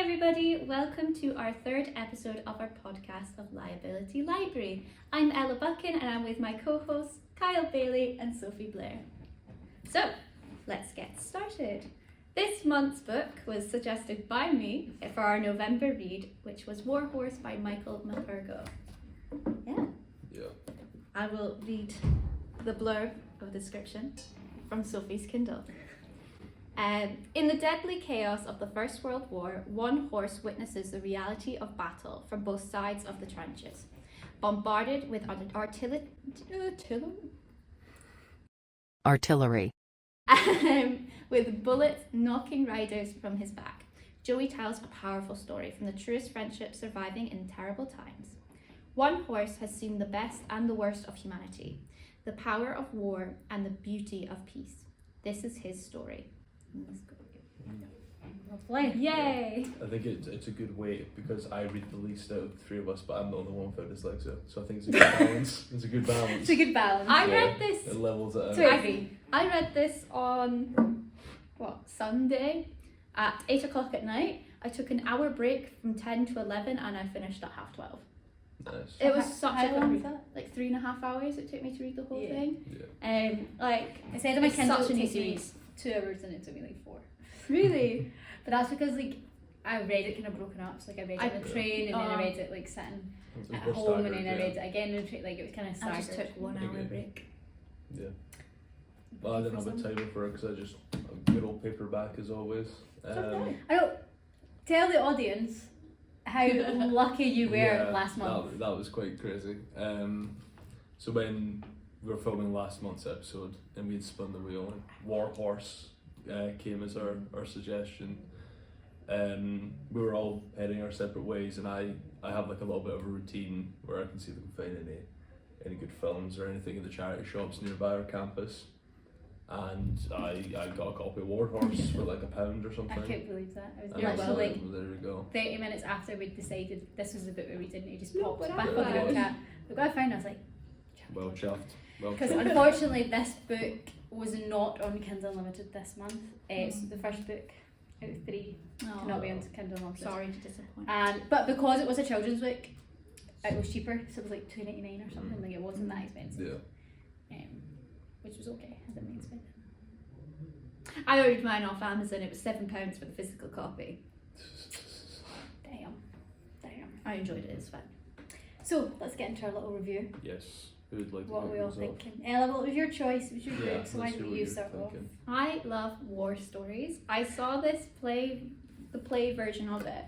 everybody, welcome to our third episode of our podcast of Liability Library. I'm Ella Buchan and I'm with my co-hosts Kyle Bailey and Sophie Blair. So, let's get started. This month's book was suggested by me for our November read, which was War Horse by Michael McCurgo. Yeah. I will read the blurb of description from Sophie's Kindle. In the deadly chaos of the First World War, one horse witnesses the reality of battle from both sides of the trenches. Bombarded with artillery. With bullets knocking riders from his back, Joey tells a powerful story from the truest friendship surviving in terrible times. One horse has seen the best and the worst of humanity, the power of war and the beauty of peace. This is his story. Let's go. Lovely. Yay! I think it's a good way because I read the least out of the three of us, but I'm the only one without dyslexia, so I think it's a good balance. It's a good balance. It's a good balance. I read this. It levels it out. I read this on Sunday at 8 o'clock at night. I took an hour break from 10 to 11 and I finished at 11:30. Nice. It was such How a long good was that? like 3.5 hours it took me to read the whole thing. Yeah. Instead of my It's Kindle, such it an takes easy me read. 2 hours and it took me like 4. Really? But that's because I read it kind of broken up. So I read it on the train and then I read it sitting at home and then I read it again on the train. It was kind of staggered. I just took 1 hour break. Yeah. Well, I didn't have a timer for it because I just a good old paperback as always. I don't tell the audience how lucky you were last month. That was quite crazy. So when we were filming last month's episode and we'd spun the wheel, and War Horse came as our suggestion. We were all heading our separate ways, and I have like a little bit of a routine where I can see if I can find any good films or anything in the charity shops nearby our campus. And I got a copy of War Horse for like £1 or something. I can't believe that. I was And literally there you go. 30 minutes after we decided this was the book we were reading, it just popped Look back at on the that. book cat. Look what I found, I was like, Well chuffed. because unfortunately this book was not on Kindle Unlimited this month. It's the first book out of 3 to not be on Kindle Unlimited. Sorry to disappoint. But because it was a children's book, it was cheaper, so it was like $2.99 or something. Like it wasn't that expensive. Yeah. Which was okay. I didn't expect it. I ordered mine off Amazon. It was £7 for the physical copy. Damn. I enjoyed it. It's fun. So let's get into our little review. Yes. Who would like to What kick are we all us off? thinking? Ella, what was your choice? It was your Yeah, book, so why let's don't hear what you you're start off? thinking. I love war stories. I saw the play version of it.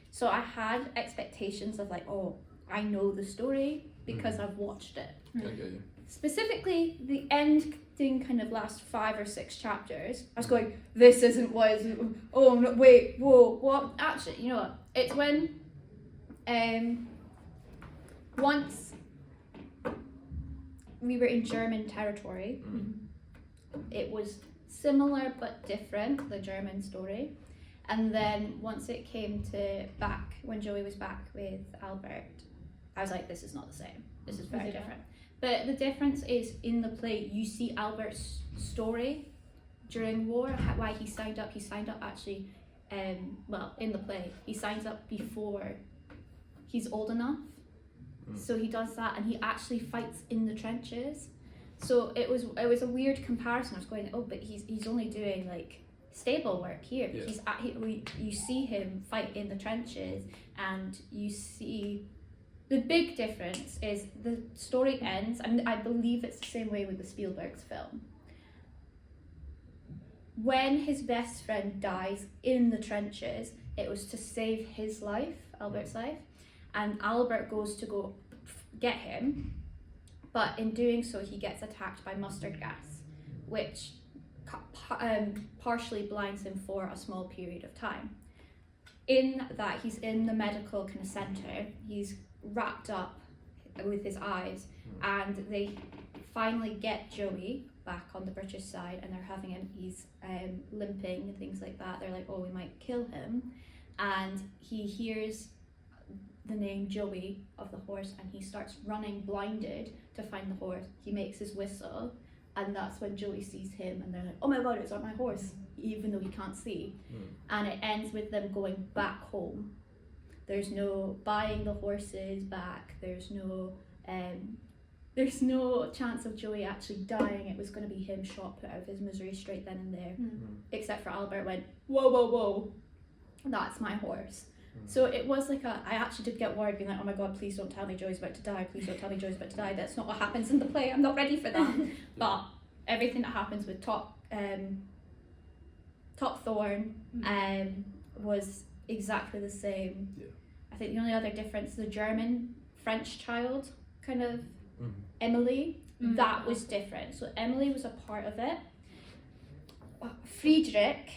So I had expectations of like, oh, I know the story because I've watched it. I get you. Specifically, the ending kind of last 5 or 6 chapters. I was going, this isn't what is. Oh no! Wait, whoa, what? Actually, you know what? It's when, once we were in German territory. It was similar but different, the German story. And then once it came to back, when Joey was back with Albert, I was like, this is not the same. This is very different. But the difference is in the play, you see Albert's story during war, why he signed up. He signed up actually, in the play, he signs up before he's old enough. So he does that and he actually fights in the trenches. So it was a weird comparison. I was going, oh, but he's only doing like stable work here. Yeah. You see him fight in the trenches, and you see the big difference is the story ends. I believe it's the same way with the Spielberg's film. When his best friend dies in the trenches, it was to save his life, Albert's life, and Albert goes to go get him. But in doing so, he gets attacked by mustard gas, which partially blinds him for a small period of time. In that, he's in the medical kind of centre, he's wrapped up with his eyes, and they finally get Joey back on the British side, and they're having him, he's limping and things like that. They're like, oh, we might kill him. And he hears the name Joey of the horse, and he starts running blinded to find the horse. He makes his whistle, and that's when Joey sees him, and they're like, oh my god, it's on my horse. even though he can't see. And it ends with them going back home. There's no buying the horses back. There's no chance of Joey actually dying. It was going to be him shot, put out of his misery straight then and there. Except for Albert went, whoa, whoa, whoa, that's my horse. So it was like I actually did get worried, being like, oh my god, please don't tell me Joey's about to die. Please don't tell me Joey's about to die. That's not what happens in the play. I'm not ready for that. But everything that happens with Top Thorn was exactly the same. Yeah. I think the only other difference, the German French child kind of Emily, that was different. So Emily was a part of it. Friedrich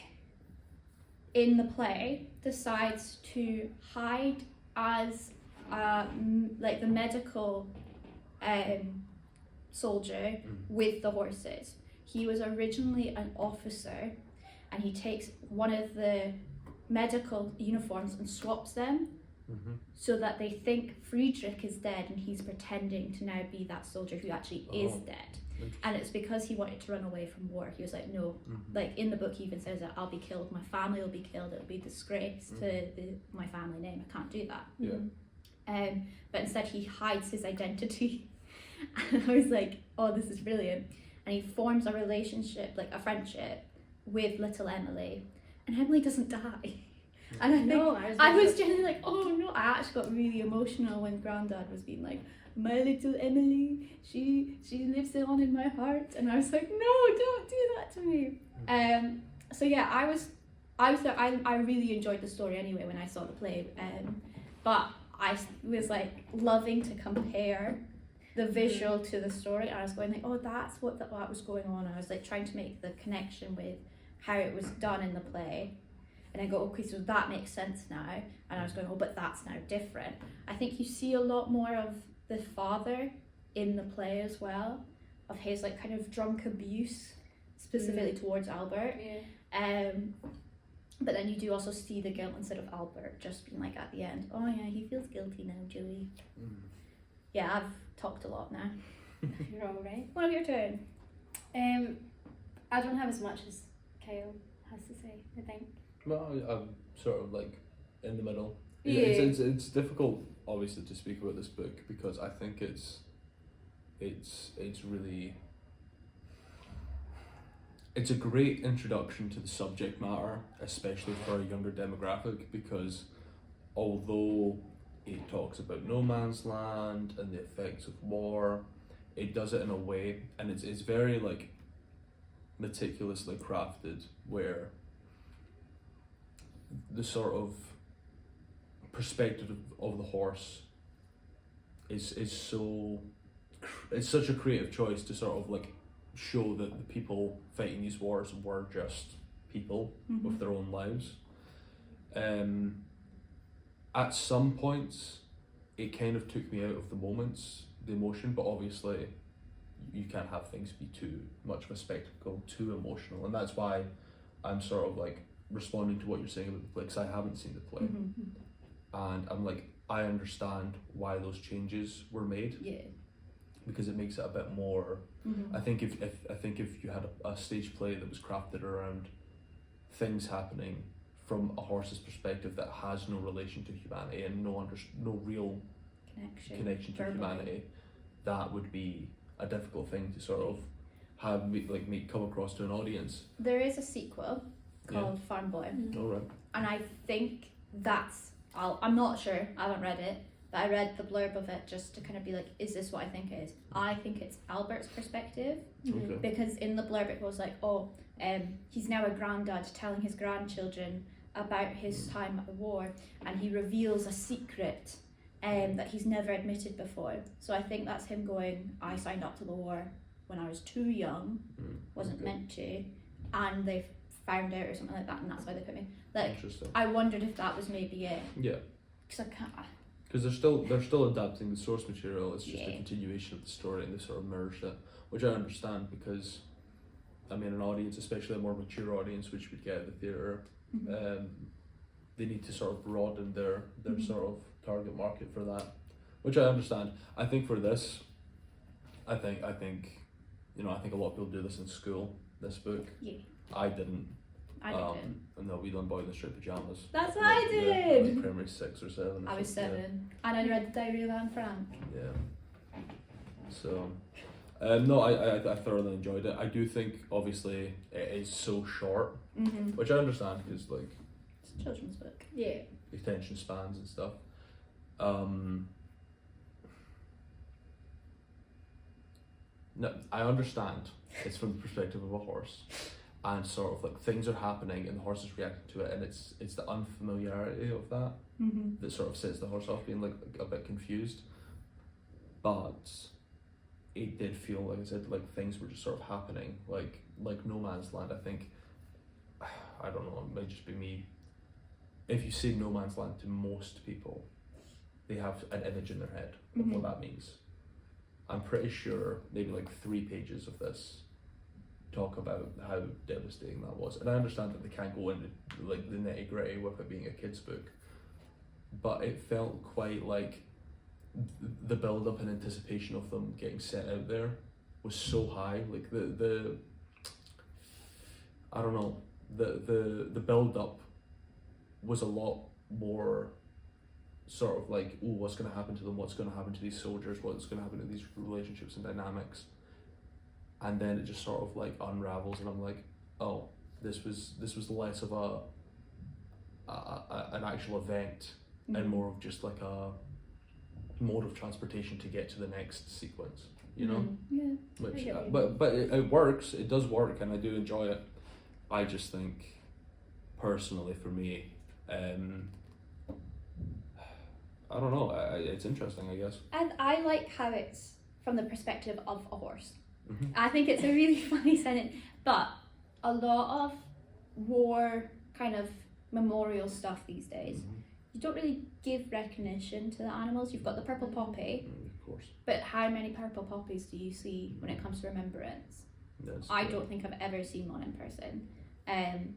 in the play decides to hide as like the medical soldier with the horses. He was originally an officer, and he takes one of the medical uniforms and swaps them so that they think Friedrich is dead, and he's pretending to now be that soldier who actually is dead. And it's because he wanted to run away from war. He was like, no, like in the book he even says that I'll be killed, my family will be killed, it'll be disgrace to my family name, I can't do that. But instead he hides his identity. And I was like, oh, this is brilliant. And he forms a relationship, like a friendship with little Emily, and Emily doesn't die. And I think I was genuinely like, oh no, I actually got really emotional when Grandad was being like, my little Emily, she lives on in my heart, and I was like, no, don't do that to me. So yeah, I really enjoyed the story anyway when I saw the play, but I was like loving to compare the visual to the story. I was going like, oh, that's what was going on. I was like trying to make the connection with how it was done in the play. And I go, okay, so that makes sense now. And I was going, oh, but that's now different. I think you see a lot more of the father in the play as well, of his like kind of drunk abuse, specifically towards Albert. But then you do also see the guilt instead of Albert just being like at the end, oh yeah, he feels guilty now, Joey. Yeah, I've talked a lot now. You're all right. What of your turn? I don't have as much as Kyle has to say, I think. Well, I'm sort of like in the middle. Yeah. It's difficult, obviously, to speak about this book because I think it's really, it's a great introduction to the subject matter, especially for a younger demographic, because although it talks about no man's land and the effects of war, it does it in a way, and it's very like meticulously crafted, where the sort of perspective of the horse is such a creative choice to sort of like show that the people fighting these wars were just people with their own lives. At some points it kind of took me out of the moments, the emotion, but obviously you can't have things be too much of a spectacle, too emotional, and that's why I'm sort of like responding to what you're saying about the play, because I haven't seen the play, and I'm like, I understand why those changes were made, because it makes it a bit more. I think if you had a stage play that was crafted around things happening from a horse's perspective that has no relation to humanity and no real connection to humanity, that would be a difficult thing to sort of have make come across to an audience. There is a sequel called Farm Boy. All right. And I think that's, I'm not sure, I haven't read it, but I read the blurb of it just to kind of be like, is this what I think it is? I think it's Albert's perspective, because in the blurb it goes like, he's now a granddad telling his grandchildren about his time at the war, and he reveals a secret that he's never admitted before. So I think that's him going, I signed up to the war when I was too young, wasn't meant to, and they've found out or something like that, and that's why they put me. Like, interesting. I wondered if that was maybe it. Yeah. Because I can't. Because they're still adapting the source material. It's just a continuation of the story, and they sort of merged it, which I understand, because I mean, an audience, especially a more mature audience, which we'd get at the theatre, they need to sort of broaden their sort of target market for that, which I understand. I think for this, I think a lot of people do this in school. This book, I didn't. I didn't. No, we done Boy in the Striped Pajamas. That's what I did! Like primary 6 or 7. I was 7. And I read The Diary of Anne Frank. Yeah. So, no, I thoroughly enjoyed it. I do think, obviously, it is so short, which I understand because, like, it's a children's book. Yeah. attention spans and stuff. No, I understand. It's from the perspective of a horse, and sort of like things are happening, and the horse is reacting to it, and it's the unfamiliarity of that that sort of sets the horse off being like a bit confused. But it did feel, like I said, like things were just sort of happening, like No Man's Land. I think, I don't know, it might just be me. If you say No Man's Land to most people, they have an image in their head of what that means. I'm pretty sure maybe like 3 pages of this talk about how devastating that was. And I understand that they can't go into like the nitty gritty with it being a kid's book, but it felt quite like the build up and anticipation of them getting set out there was so high. Like the I don't know, the build up was a lot more sort of like, oh, what's going to happen to them, what's going to happen to these soldiers, what's going to happen to these relationships and dynamics, and then it just sort of like unravels, and I'm like, oh, this was less of an actual event and more of just like a mode of transportation to get to the next sequence, you know. Yeah. Which but it works, it does work, and I do enjoy it. I just think personally for me, I don't know, it's interesting, I guess. And I like how it's from the perspective of a horse. I think it's a really funny sentence, but a lot of war kind of memorial stuff these days, you don't really give recognition to the animals. You've got the purple poppy, Of course. but how many purple poppies do you see when it comes to remembrance? I don't think I've ever seen one in person.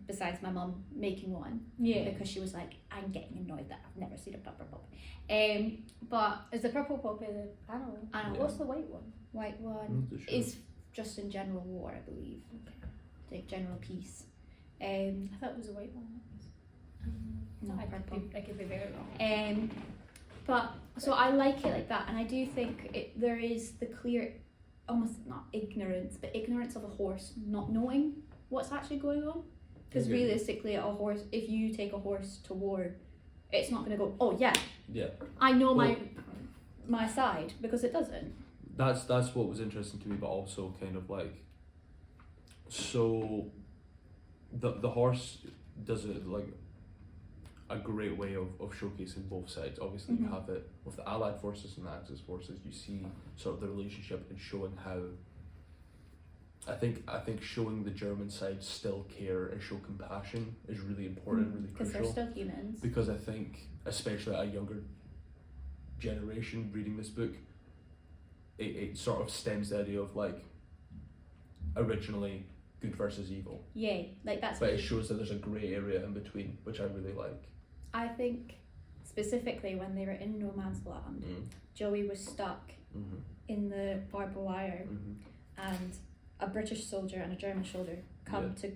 Besides my mum making one, because she was like, I'm getting annoyed that I've never seen a purple poppy. But Is the purple poppy the animal? animal, What's the white one? white one is just in general war, I believe, like general peace. I thought it was the white one. No, purple. I could be very wrong. But so I like it like that, and I do think there is the clear, almost not ignorance, but ignorance of a horse not knowing what's actually going on. Because realistically, a horse, if you take a horse to war, it's not going to go, oh yeah, I know my side, because it doesn't. That's what was interesting to me, but also kind of like, so the horse does it like a great way of showcasing both sides. Obviously you have it with the Allied forces and the Axis forces, you see sort of the relationship and showing how I think showing the German side still care and show compassion is really important, really crucial. Because they're still humans. Because I think, especially a younger generation reading this book, it sort of stems the idea of like, originally good versus evil. Yeah, like that's. But it shows that there's a grey area in between, which I really like. I think specifically when they were in No Man's Land, Joey was stuck in the barbed wire, and a British soldier and a German soldier come to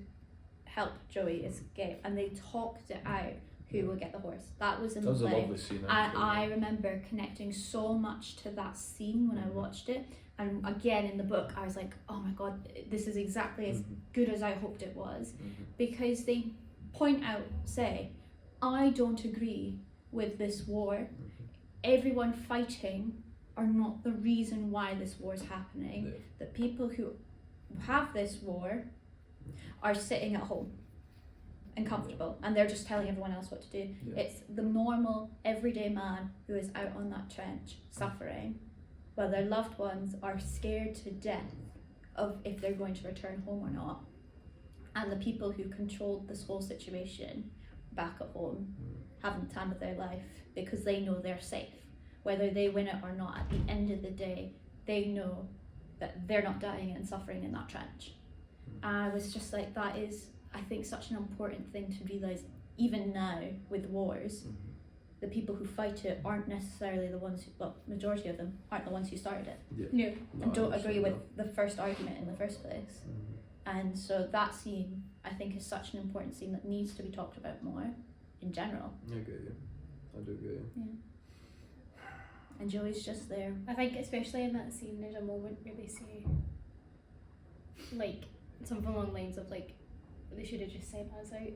help Joey escape, and they talked it out who would get the horse. That was in the play. A lovely scene. And I remember connecting so much to that scene when I watched it, and again in the book I was like, oh my god, this is exactly as good as I hoped it was, because they point out, say, I don't agree with this war. Everyone fighting are not the reason why this war is happening. The people who have this war are sitting at home and comfortable, and they're just telling everyone else what to do. It's the normal everyday man who is out on that trench suffering, while their loved ones are scared to death of if they're going to return home or not, and the people who controlled this whole situation back at home having the time of their life because they know they're safe. Whether they win it or not, at the end of the day, they know that they're not dying and suffering in that trench. And I was just like, that is, I think, such an important thing to realise, even now with wars. The people who fight it aren't necessarily the ones who, well, majority of them aren't the ones who started it. And don't agree with the first argument in the first place. And so that scene, I think is such an important scene that needs to be talked about more in general. I get you. I do get you. And Joey's just there. I think especially in that scene there's a moment where they say like something along the lines of like they should have just sent us out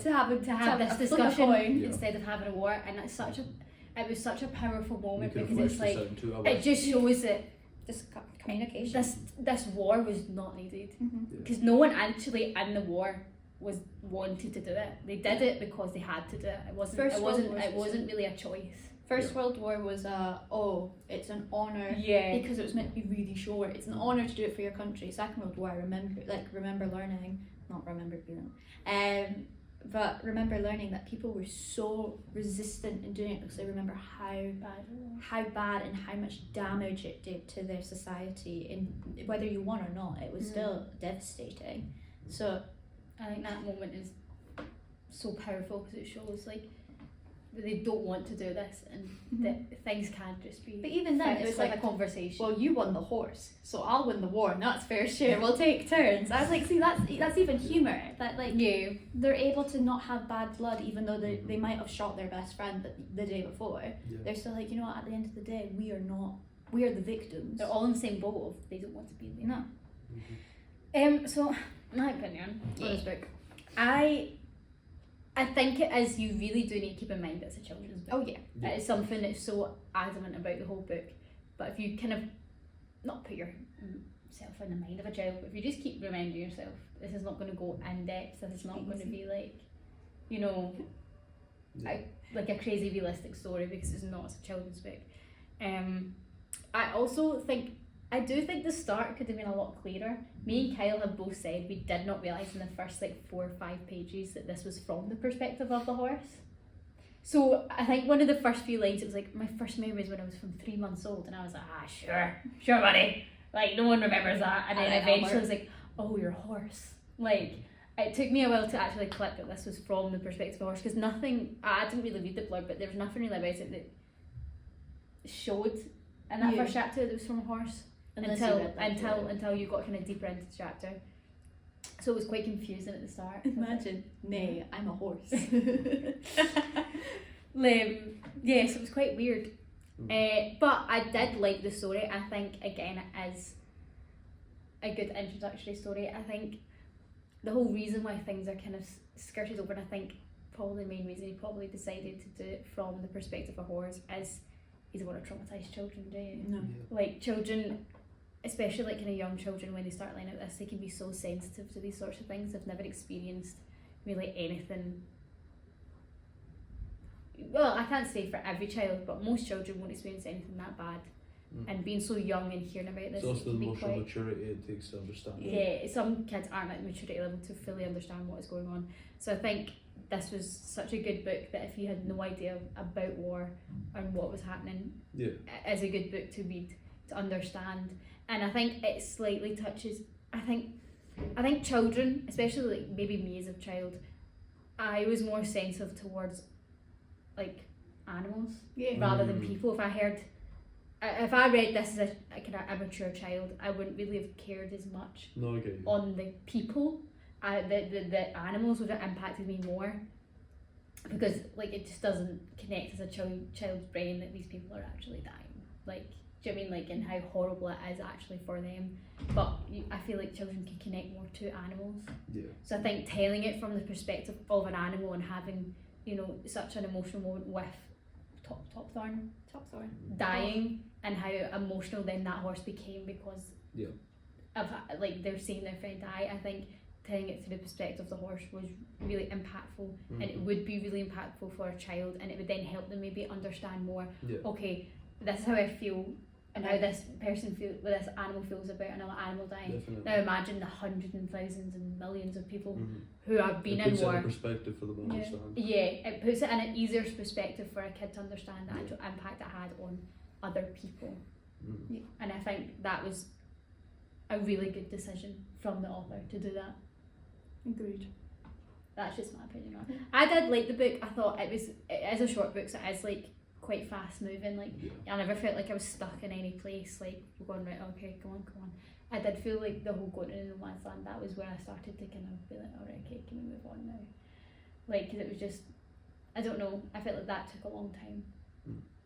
To have this discussion instead of having a war, and it's it was such a powerful moment because it's like it just shows that this communication. This war was not needed Mm-hmm. because no one actually in the war was wanted to do it. They did it because they had to do it. It wasn't really a choice. First World War was it's an honour because it was meant to be really short. It's an honour to do it for your country. Second World War, remember learning that people were so resistant in doing it because they remember how bad and how much damage it did to their society. In whether you won or not, it was still devastating. So I think that moment is so powerful because it shows like that they don't want to do this and that things can't just be. But even then, it was like a conversation. Well, you won the horse, so I'll win the war, and that's fair share. We'll take turns. I was like, see, that's even humour. That they're able to not have bad blood, even though they might have shot their best friend the day before. Yeah. They're still like, you know what? At the end of the day, we are the victims. They're all in the same boat. They don't want to be there. No. So my opinion on this book, I think it is. You really do need to keep in mind that it's a children's book. Oh yeah. It is something that's so adamant about the whole book. But if you kind of not put yourself in the mind of a child, but if you just keep reminding yourself, this is not going to go in depth. This is not going to be like, like a crazy realistic story because it's not. It's a children's book. I do think the start could have been a lot clearer. Me and Kyle have both said we did not realise in the first 4 or 5 pages that this was from the perspective of the horse. So I think one of the first few lines, it was like my first memories when I was from 3 months old, and I was like, sure buddy, like no one remembers that. And then eventually I was like, oh, your horse. Like it took me a while to actually click that this was from the perspective of the horse because I didn't really read the blurb, but there was nothing really about it that showed in that first chapter that it was from a horse. Until you got kind of deeper into the chapter, so it was quite confusing at the start. Imagine, nay, I'm a horse. Yes, it was quite weird. But I did like the story. I think again it is a good introductory story. I think the whole reason why things are kind of skirted over, and I think probably the main reason he probably decided to do it from the perspective of horrors is you don't want to traumatise children, do you? No. Like children, especially like kind of young children, when they start learning this, they can be so sensitive to these sorts of things. They've never experienced really anything. Well, I can't say for every child, but most children won't experience anything that bad. And being so young and hearing about this, it's also the emotional maturity it takes to understand. Yeah, some kids aren't at the maturity level to fully understand what is going on. So I think this was such a good book that if you had no idea about war and what was happening, it is a good book to read to understand. And I think it slightly touches. I think children, especially like maybe me as a child, I was more sensitive towards like animals rather than people. If I read this as a kind of immature child, I wouldn't really have cared as much on the people. The animals would have impacted me more because like it just doesn't connect as a child's brain that these people are actually dying. Like, do you know what I mean? Like, and how horrible it is actually for them. But I feel like children can connect more to animals. Yeah. So I think telling it from the perspective of an animal and having, such an emotional moment with Topthorn dying and how emotional then that horse became because of like they're seeing their friend die. I think telling it through the perspective of the horse was really impactful, and it would be really impactful for a child, and it would then help them maybe understand more. Okay, this is how I feel and how this this animal feels about another animal dying. Definitely. Now imagine the hundreds and thousands and millions of people who have been in war. It puts it in perspective for them to understand. Yeah, it puts it in an easier perspective for a kid to understand the actual impact it had on other people. And I think that was a really good decision from the author to do that. Agreed. That's just my opinion on it. I did like the book. I thought it is a short book, so it is like quite fast moving. Like I never felt like I was stuck in any place. Like we're going right, okay, come on. I did feel like the whole going to no man's land. That was where I started to kind of be like, all right, okay, can we move on now? Like, cause it was just, I don't know. I felt like that took a long time,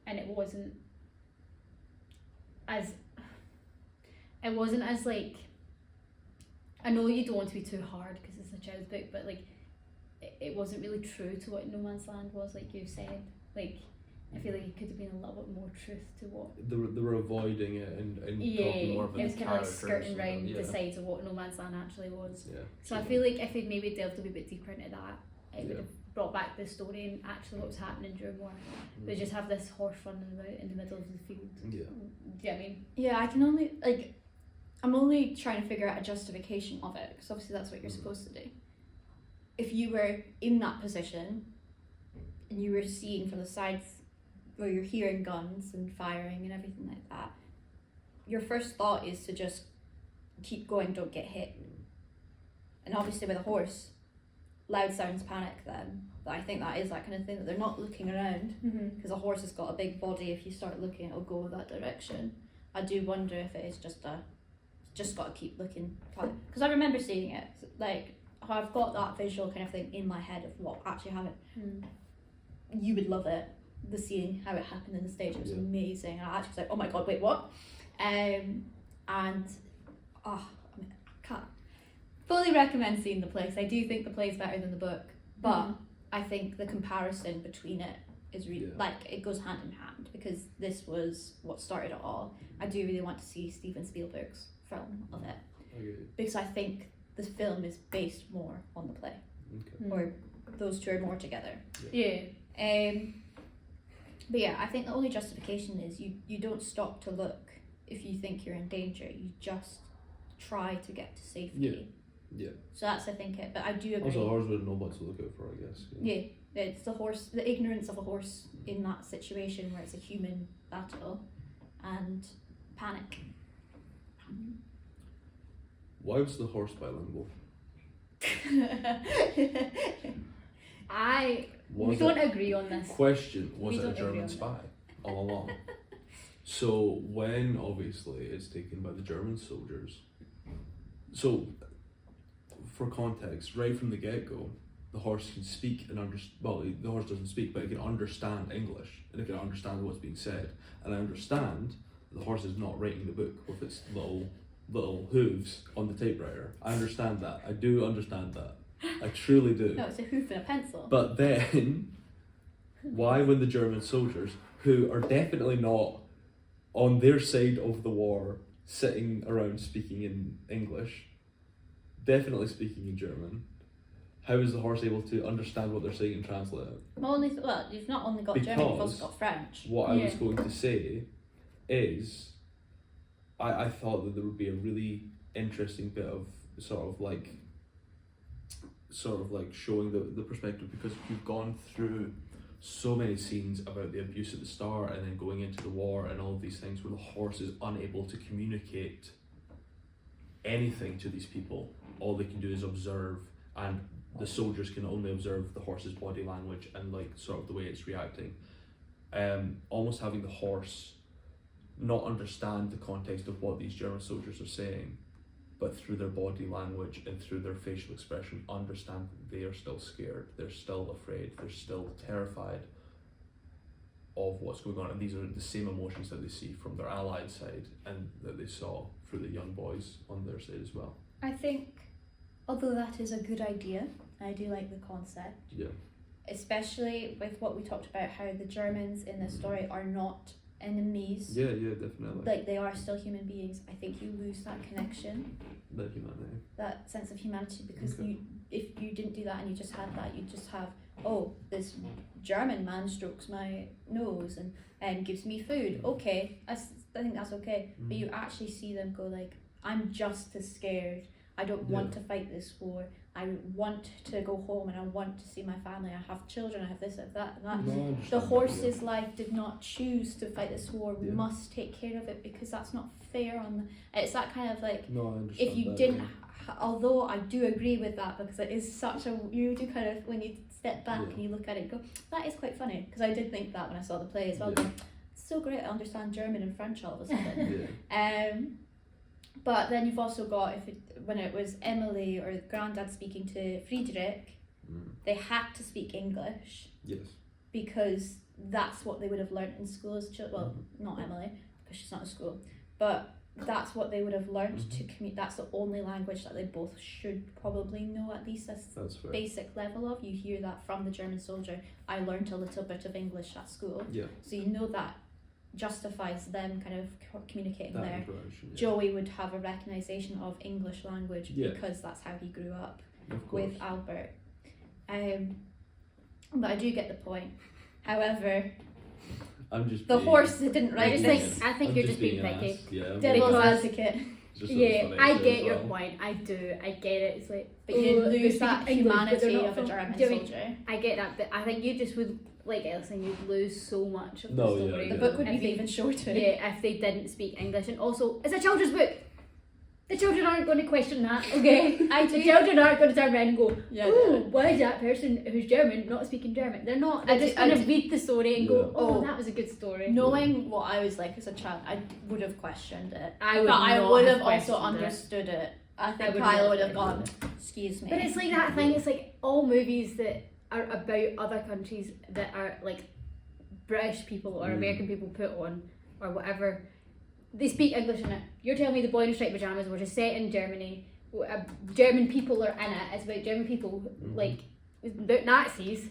and it wasn't as like. I know you don't want to be too hard because it's a child's book, but like, it wasn't really true to what No Man's Land was, like you said. Like, I feel like it could have been a little bit more truth to what. They were avoiding it and talking more about it was the kind of like characters skirting around and, the sides of what No Man's Land actually was. Yeah. So I feel like if they'd maybe delved a wee bit deeper into that, it would have brought back the story and actually what was happening during war. But just have this horse running about in the middle of the field. Yeah. Do you know what I mean? Yeah, I can only like. I'm only trying to figure out a justification of it, because obviously that's what you're supposed to do. If you were in that position and you were seeing from the sides where you're hearing guns and firing and everything like that, your first thought is to just keep going, don't get hit. And obviously with a horse, loud sounds panic them. But I think that is that kind of thing, that they're not looking around, because a horse has got a big body. If you start looking, it'll go that direction. I do wonder if it is just got to keep looking, because I remember seeing it, like I've got that visual kind of thing in my head of what actually happened. You would love it, the seeing how it happened in the stage. It was amazing, and I actually was like, oh my god, wait, what? And I can't fully recommend seeing the play, because I do think the play is better than the book, but I think the comparison between it is really like, it goes hand in hand, because this was what started it all. I do really want to see Steven Spielberg's film of it, because I think the film is based more on the play, or those two are more together. But yeah, I think the only justification is you don't stop to look if you think you're in danger. You just try to get to safety. So that's, I think, it. But I do agree. Also, a horse wouldn't know what to look out for, I guess. Yeah, it's the ignorance of a horse in that situation where it's a human battle, and panic. Why was the horse bilingual? We don't agree on this. Question, was We it a don't agree German on spy all along? So when obviously it's taken by the German soldiers, so for context, right from the get-go, the horse can speak and the horse doesn't speak, but it can understand English and it can understand what's being said. And I understand the horse is not writing the book with its little hooves on the typewriter. I understand that. I do understand that. I truly do. No, it's a hoof and a pencil. But then, why when the German soldiers, who are definitely not on their side of the war, sitting around speaking in English, definitely speaking in German, how is the horse able to understand what they're saying and translate it? Well, you've not only got German, you've also got French. What I was going to say is, I thought that there would be a really interesting bit of sort of like showing the perspective, because you've gone through so many scenes about the abuse at the start and then going into the war and all of these things where the horse is unable to communicate anything to these people. All they can do is observe, and the soldiers can only observe the horse's body language and like sort of the way it's reacting. Almost having the horse not understand the context of what these German soldiers are saying, but through their body language and through their facial expression, understand that they are still scared, they're still afraid, they're still terrified of what's going on. And these are the same emotions that they see from their allied side and that they saw for the young boys on their side as well. I think, although that is a good idea, I do like the concept. Yeah. Especially with what we talked about, how the Germans in this story are not enemies. Yeah, definitely. Like, they are still human beings. I think you lose that connection, That humanity. that sense of humanity, because Okay. if you didn't do that and you just had that, you just have, oh, this German man strokes my nose and gives me food. Okay, I think that's okay. But you actually see them go like, I'm just as scared. I don't want to fight this war. I want to go home and I want to see my family. I have children. I have this, I have that, and that. No, I understand The that, horse's life did not choose to fight this war. We Yeah. must take care of it, because that's not fair on the. It's that kind of like, No, I understand if you that, didn't, yeah. although I do agree with that, because it is such a, you do kind of, when you step back and you look at it and go, that is quite funny, because I did think that when I saw the play as well. Going, it's so great, I understand German and French all of a sudden. But then you've also got, when it was Emily or Grandad speaking to Friedrich, they had to speak English. Yes. Because that's what they would have learnt in school as children. Well, not Emily, because she's not in school, but that's what they would have learnt to commute. That's the only language that they both should probably know, at least at basic level of. You hear that from the German soldier. I learnt a little bit of English at school. Yeah. So you know that justifies them kind of communicating That there. interaction, Joey would have a recognition of English language because that's how he grew up with Albert. But I do get the point. However, I'm just the horse didn't write this. I think you're just being picky. Devil's advocate. I get your point. I do. I get it. It's like, but you lose that humanity of a German soldier. I get that, but I think you just would, like Alison, you'd lose so much of the story. The book would be even shorter. Yeah, if they didn't speak English, and also it's a children's book. The children aren't going to question that, okay? The children aren't going to turn around and go, why is that person who's German not speaking German? They're not. They're just going to read the story and go, that was a good story. Knowing what I was like as a child, I would have questioned it. I would have also understood it. I think Kyle would have gone, excuse me. But it's like that thing, it's like all movies that are about other countries that are like British people or American people put on or whatever, they speak English in it. You're telling me The Boy in Striped Pyjamas, which is set in Germany, German people are in it, it's about German people, like, about Nazis,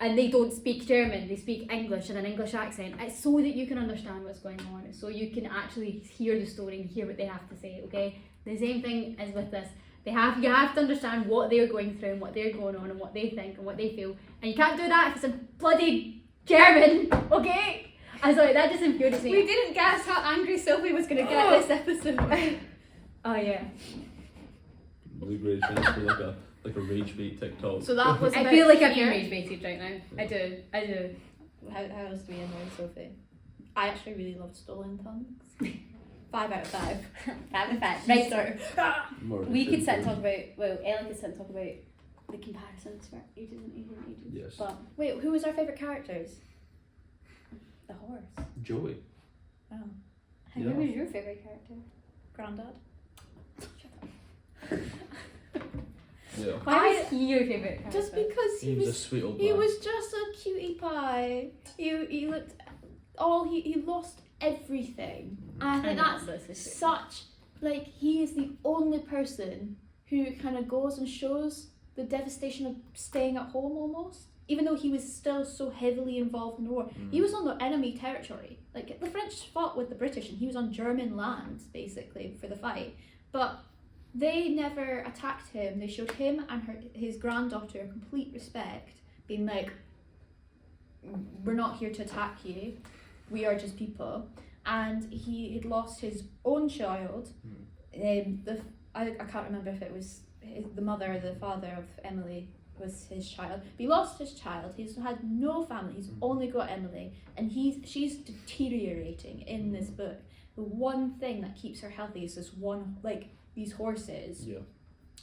and they don't speak German, they speak English in an English accent. It's so that you can understand what's going on, so you can actually hear the story and hear what they have to say, okay? The same thing is with this. You have to understand what they're going through and what they're going on and what they think and what they feel. And you can't do that if it's a bloody German, okay? I'm sorry, that just infuriates me. We didn't guess how angry Sophie was going to get this episode. Oh yeah. Really great chance for like a rage bait TikTok. So that was. I feel like I'm being rage baited right now. I do. How else do we annoy Sophie? I actually really loved Stolen Tongues. 5 out of 5. 5 out of 5. Right, sorry. We could sit and talk about. Well, Ellen could sit and talk about the comparisons for ages and ages and ages. Yes. But wait, who was our favourite characters? The horse. Joey. Oh. Who was your favourite character? Grandad. Yeah. Why was he your favourite character? Just because He was a sweet old he man. was just a cutie pie. He looked he lost everything. And I think that's such, like, he is the only person who kind of goes and shows the devastation of staying at home almost. Even though he was still so heavily involved in the war. He was on the enemy territory. Like, the French fought with the British and he was on German land, basically, for the fight. But they never attacked him. They showed him and his granddaughter complete respect, being like, we're not here to attack you. We are just people. And he had lost his own child. I can't remember if it was the mother or the father of Emily was his child. But he lost his child. He's had no family. He's only got Emily, and she's deteriorating in this book. The one thing that keeps her healthy is these horses. Yeah.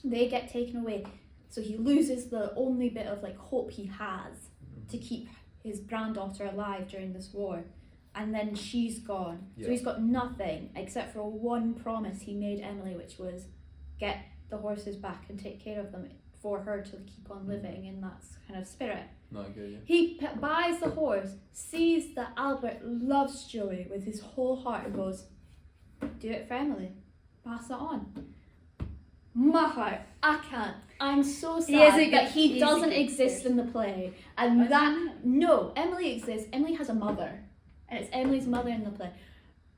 They get taken away, so he loses the only bit of hope he has to keep his granddaughter alive during this war. And then she's gone. Yeah. So he's got nothing except for one promise he made Emily, which was get the horses back and take care of them for her to keep on living in that kind of spirit. Not good, yeah. He buys the horse, sees that Albert loves Joey with his whole heart and goes, do it for Emily. Pass it on. My heart, I can't. I'm so sad that he doesn't exist in the play. And no, Emily exists. Emily has a mother. And it's Emily's mother in the play.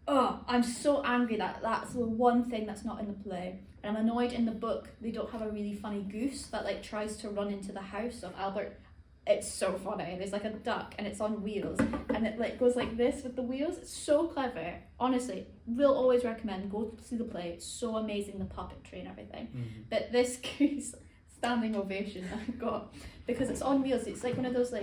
Oh, I'm so angry that that's the one thing that's not in the play. And I'm annoyed in the book they don't have a really funny goose that tries to run into the house of Albert. It's so funny. There's a duck and it's on wheels and it goes like this with the wheels. It's so clever. Honestly, will always recommend. Go see the play. It's so amazing, the puppetry and everything. But this goose, standing ovation I got because it's on wheels. It's like one of those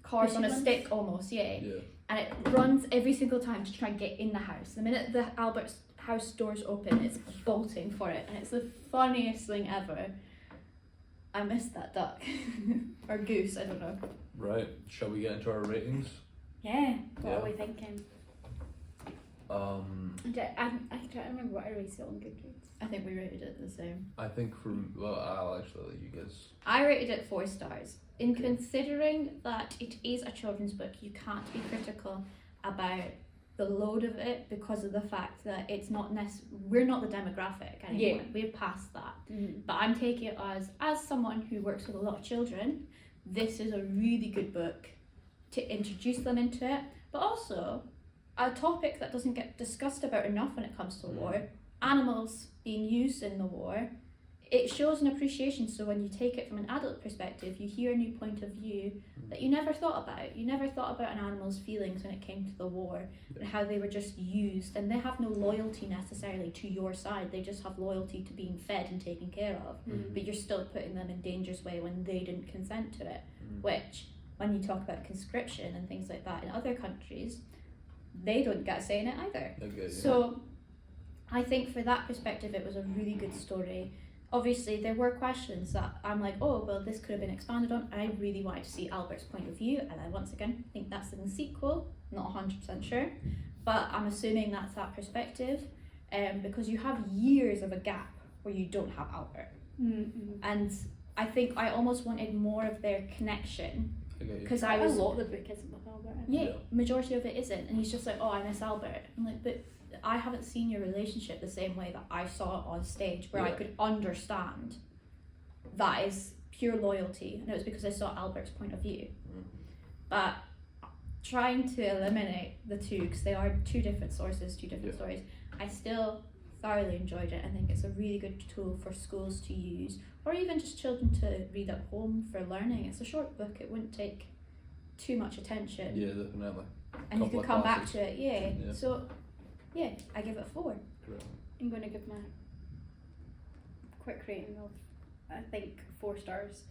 cars on a stick almost, yeah. And it runs every single time to try and get in the house. The minute the Albert's house doors open, it's bolting for it, and it's the funniest thing ever. I missed that duck. Or goose, I don't know. Right, shall we get into our ratings? Yeah. What Yeah. are we thinking? I can't remember what I rated on Goodreads. I think we rated it the same. I think I'll actually let you guess. I rated it 4 stars. In Okay. considering that it is a children's book, you can't be critical about the load of it because of the fact that it's not we're not the demographic anymore. Yeah. We're past that. But I'm taking it as someone who works with a lot of children, this is a really good book to introduce them into it, but also a topic that doesn't get discussed about enough when it comes to war, animals being used in the war. It shows an appreciation, so when you take it from an adult perspective, you hear a new point of view that you never thought about. You never thought about an animal's feelings when it came to the war and how they were just used, and they have no loyalty necessarily to your side, they just have loyalty to being fed and taken care of, but you're still putting them in dangerous way when they didn't consent to it, which when you talk about conscription and things like that in other countries, they don't get a say in it either. Okay, yeah. So I think for that perspective it was a really good story. Obviously there were questions that I'm like, oh well, this could have been expanded on. I really wanted to see Albert's point of view, and I once again think that's in the sequel, not 100% sure, but I'm assuming that's that perspective, because you have years of a gap where you don't have Albert. And I think I almost wanted more of their connection, because I was a lot of the book isn't with Albert. yeah, majority of it isn't, and he's just like, oh, I miss Albert. I'm like, but I haven't seen your relationship the same way that I saw it on stage, where I could understand that is pure loyalty, and it was because I saw Albert's point of view. But trying to eliminate the two, because they are two different sources, two different stories, I still thoroughly enjoyed it. I think it's a really good tool for schools to use, or even just children to read at home for learning. It's a short book, it wouldn't take too much attention. Yeah, definitely. And you Couple could of come back classes. to it, Yeah. So, yeah, I give it 4. Correct. I'm going to give my quick rating of, I think, 4 stars.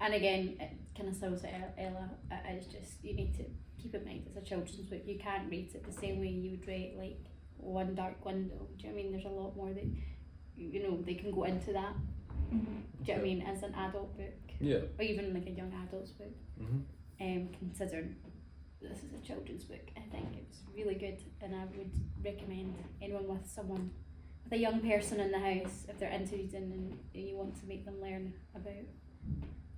And again, it kind of sounds like Ella, it's just, you need to keep in mind it's a children's book. You can't rate it the same way you would rate like One Dark Window. Do you know what I mean? There's a lot more that, you know, they can go into that. Do you know what I mean? As an adult book. Yeah. Or even like a young adult's book. Mm-hmm. Considering this is a children's book, I think it's really good, and I would recommend anyone with a young person in the house, if they're into reading and you want to make them learn about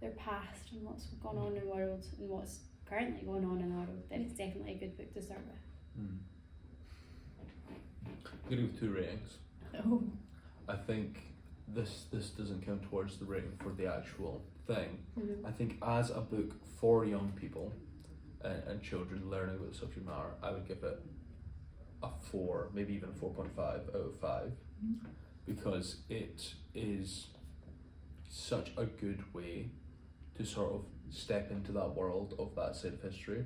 their past and what's gone on in the world and what's currently going on in the world, then it's definitely a good book to start with. I'm gonna give 2 ratings. Oh. I think this doesn't count towards the rating for the actual thing. I think as a book for young people and children learning about the subject matter, I would give it a 4, maybe even 4.5 out of 5, because it is such a good way to sort of step into that world of that side of history.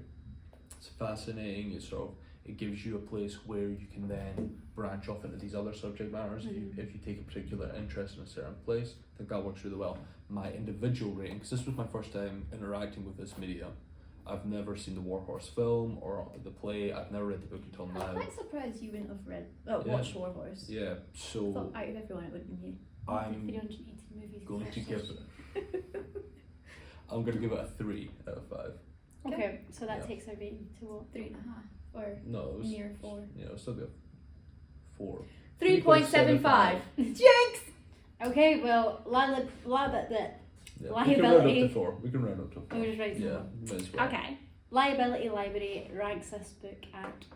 It's fascinating. It gives you a place where you can then branch off into these other subject matters if you take a particular interest in a certain place. I think that works really well. My individual rating, because this was my first time interacting with this media, I've never seen the Warhorse film or the play. I've never read the book until now. I'm quite surprised you wouldn't have watched Warhorse. Yeah, I so thought out of everyone it would have been you. I'm 380 movies. going to give it. I'm going to give it a 3 out of 5. Okay, so that takes our rating to what? 3.5 or No, it was near 4. Yeah, it'll still be a 4. 3.75. Jinx. Okay, well, Yeah, we can round up Liability. to 4. We can round up to 4. Oh, just right. Yeah, might as well. Okay, Liability Library ranks this book at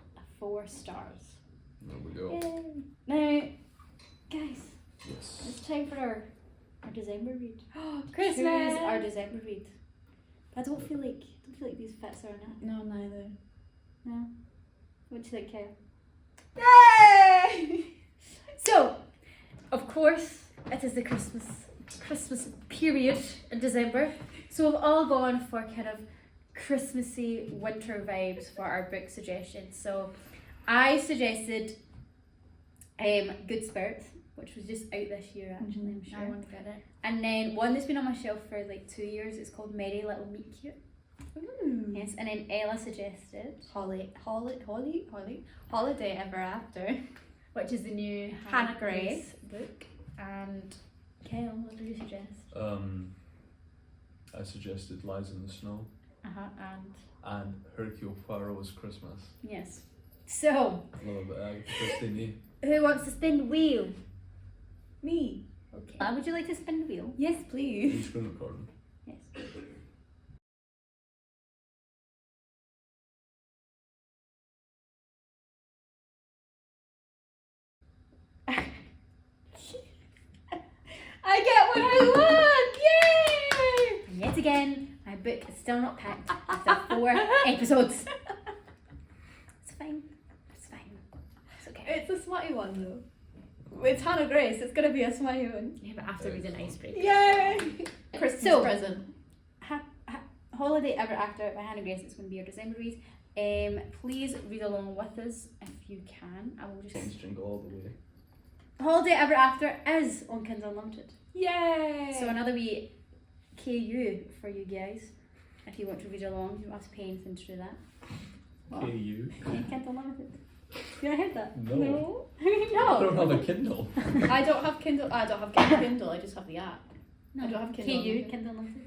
4 stars. There we go. Yay. Now, guys, Yes. it's time for our December read. Christmas. Choose our December read. I don't feel like these fits are enough. No, neither. No. What do you think, Kyle? Yay! So, of course, it is the Christmas period in December. So we've all gone for kind of Christmassy winter vibes for our book suggestions. So I suggested Good Spirit, which was just out this year actually, I'm sure. I want to get it. And then one that's been on my shelf for like 2 years, it's called Merry Little Meat Cute. Yes, and then Ella suggested Holiday Ever After. which is the new Hannah Gray Grace book. And Kyle, what did you suggest? I suggested Lies in the Snow. And Hercule Poirot's Christmas. Yes. So, Love a bit of Christine. who wants to spin the wheel? Me. Okay. Would you like to spin the wheel? Yes, please. Who's screen recording? Yes. I get what I want! Yay! And yet again, my book is still not picked after 4 episodes. It's fine. It's fine. It's okay. It's a smutty one though. It's Hannah Grace, it's gonna be a smutty one. Yeah, but after reading Icebreaker. Yay! Christmas So- present. Holiday Ever After by Hannah Grace. It's going to be your December read. Please read along with us if you can. I will just. James Jingle all the way. Holiday Ever After is on Kindle Unlimited. Yay! So another wee KU for you guys. If you want to read along, you don't have to pay anything to do that. What? KU? Yeah, Kindle Unlimited. You ever heard that? No. No. I No. don't have a Kindle. I don't have Kindle. I don't have Kindle. I just have the app. No. I don't have Kindle KU, Unlimited. Kindle Unlimited.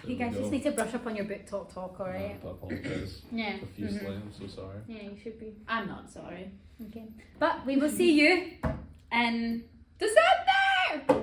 There You we guys go. just need to brush up on your book talk, alright? I apologise Yeah. profusely. I'm so sorry. Yeah, you should be. I'm not sorry. Okay. But we will see you in December!